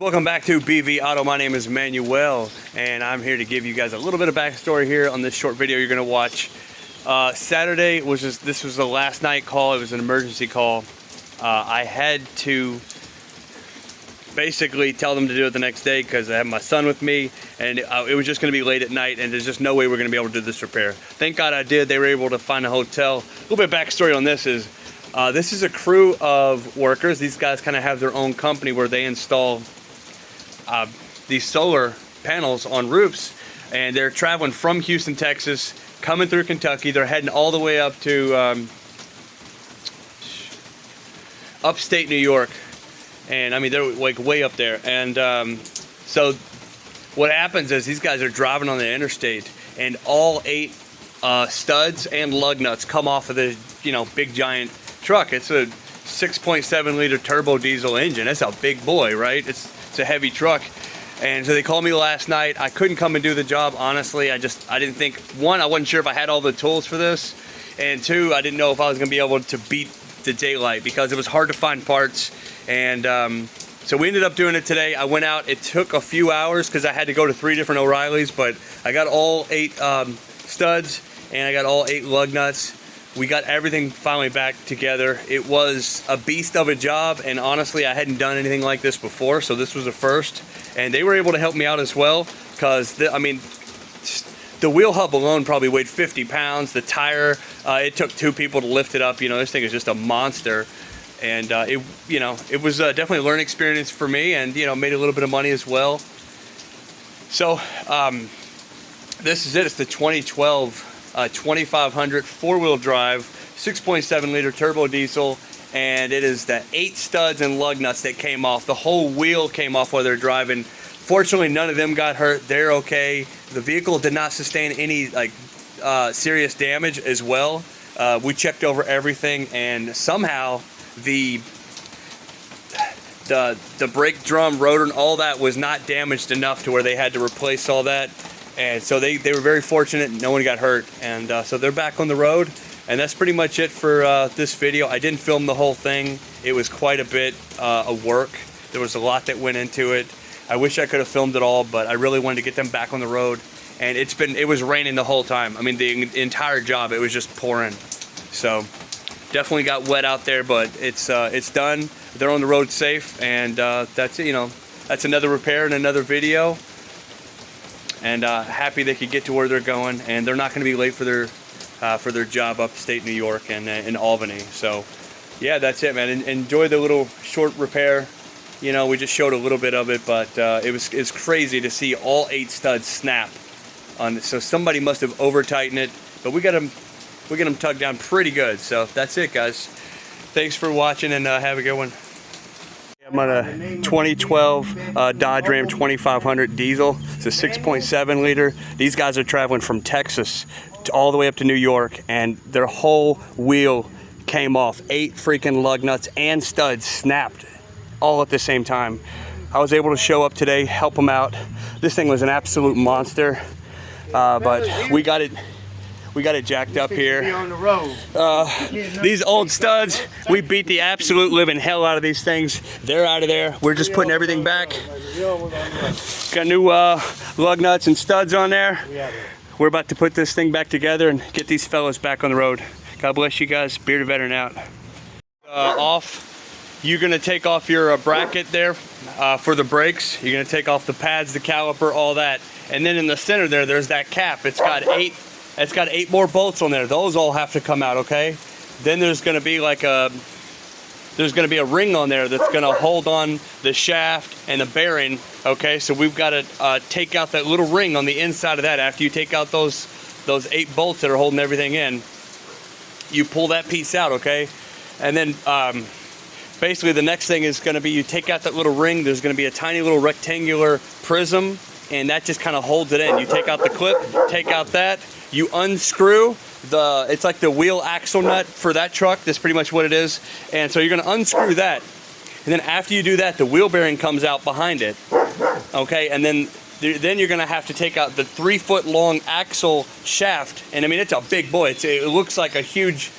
Welcome back to BV Auto. My name is Manuel, and I'm here to give you guys a little bit of backstory here on this short video you're going to watch. Saturday was this was the last night call. It was an emergency call. I had to basically tell them to do it the next day because I have my son with me, and it was just going to be late at night, and there's just no way we're going to be able to do this repair. Thank God I did. They were able to find a hotel. A little bit of backstory on this is a crew of workers. These guys kind of have their own company where they install these solar panels on roofs, and they're traveling from Houston, Texas, coming through Kentucky. They're heading all the way up to upstate New York, and I mean they're like way up there. And so what happens is these guys are driving on the interstate, and all 8 studs and lug nuts come off of the big giant truck. It's a 6.7 liter turbo diesel engine. That's a big boy, right? It's a heavy truck. And so they called me last night. I couldn't come and do the job, honestly. I didn't think, one, I wasn't sure if I had all the tools for this, and 2, I didn't know if I was gonna be able to beat the daylight because it was hard to find parts. And so we ended up doing it today. I went out. It took a few hours because I had to go to 3 different O'Reillys, but I got all 8 studs and I got all 8 lug nuts. We got everything finally back together. It was a beast of a job, and honestly, I hadn't done anything like this before, so this was a first. And they were able to help me out as well, because the wheel hub alone probably weighed 50 pounds. The tire, it took 2 people to lift it up. This thing is just a monster. And it was definitely a learning experience for me, and made a little bit of money as well. So this is it. It's the 2012 2500 4-wheel drive 6.7 liter turbo diesel, and it is the 8 studs and lug nuts that came off. The whole wheel came off while they're driving. Fortunately, none of them got hurt. They're okay. The vehicle did not sustain any serious damage as well. We checked over everything, and somehow the brake drum, rotor, and all that was not damaged enough to where they had to replace all that. And so they were very fortunate. No one got hurt, and so they're back on the road. And that's pretty much it for this video. I didn't film the whole thing. It was quite a bit of work. There was a lot that went into it. I wish I could have filmed it all, but I really wanted to get them back on the road. And it was raining the whole time. I mean, the entire job, it was just pouring. So definitely got wet out there, but it's done. They're on the road safe, and that's it. That's another repair and another video. And happy they could get to where they're going, and they're not going to be late for their job upstate New York and in Albany. So yeah, that's it, man. Enjoy the little short repair. We just showed a little bit of it, but it's crazy to see all 8 studs snap on. So somebody must have over tightened it, but we got them tugged down pretty good. So that's it, guys. Thanks for watching, and have a good one. I'm on a 2012 Dodge Ram 2500 diesel. It's a 6.7 liter. These guys are traveling from Texas all the way up to New York, and their whole wheel came off. 8 freaking lug nuts and studs snapped all at the same time. I was able to show up today, help them out. This thing was an absolute monster, but we got it jacked up here. These old studs, we beat the absolute living hell out of these things. They're out of there. We're just putting everything back. Got new lug nuts and studs on there. We're about to put this thing back together and get these fellas back on the road. God bless you guys. Bearded Veteran out. You're gonna take off your bracket there for the brakes. You're gonna take off the pads, the caliper, all that. And then in the center there's that cap. It's got 8 more bolts on there. Those all have to come out, okay? Then there's gonna be a ring on there that's gonna hold on the shaft and the bearing, okay? So we've gotta take out that little ring on the inside of that. After you take out those 8 bolts that are holding everything in, you pull that piece out, okay? And then basically the next thing is gonna be, you take out that little ring, there's gonna be a tiny little rectangular prism, and that just kind of holds it in. You take out the clip, take out that, you unscrew it's like the wheel axle nut for that truck. That's pretty much what it is. And so you're gonna unscrew that. And then after you do that, the wheel bearing comes out behind it. Okay, and then you're gonna have to take out the 3-foot long axle shaft. And I mean, it's a big boy. It looks like a huge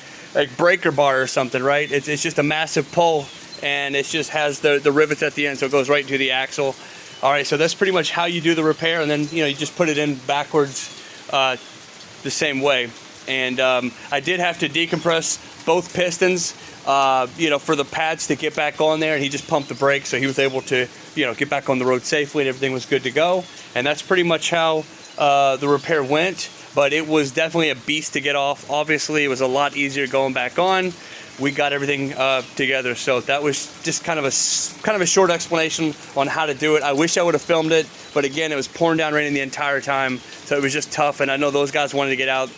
breaker bar or something, right? It's just a massive pull. and it just has the rivets at the end, so it goes right into the axle. All right, so that's pretty much how you do the repair, and then you just put it in backwards the same way. And I did have to decompress both pistons, for the pads to get back on there, and he just pumped the brakes, so he was able to, get back on the road safely, and everything was good to go. And that's pretty much how the repair went. But it was definitely a beast to get off. Obviously, it was a lot easier going back on. We got everything together, so that was just kind of a short explanation on how to do it. I wish I would have filmed it, but again, it was pouring down raining the entire time, so it was just tough. And I know those guys wanted to get out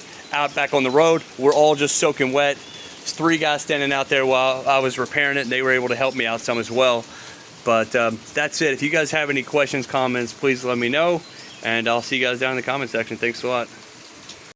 back on the road. We're all just soaking wet. There's 3 guys standing out there while I was repairing it, and they were able to help me out some as well. But that's it. If you guys have any questions, comments, please let me know, and I'll see you guys down in the comment section. Thanks a lot.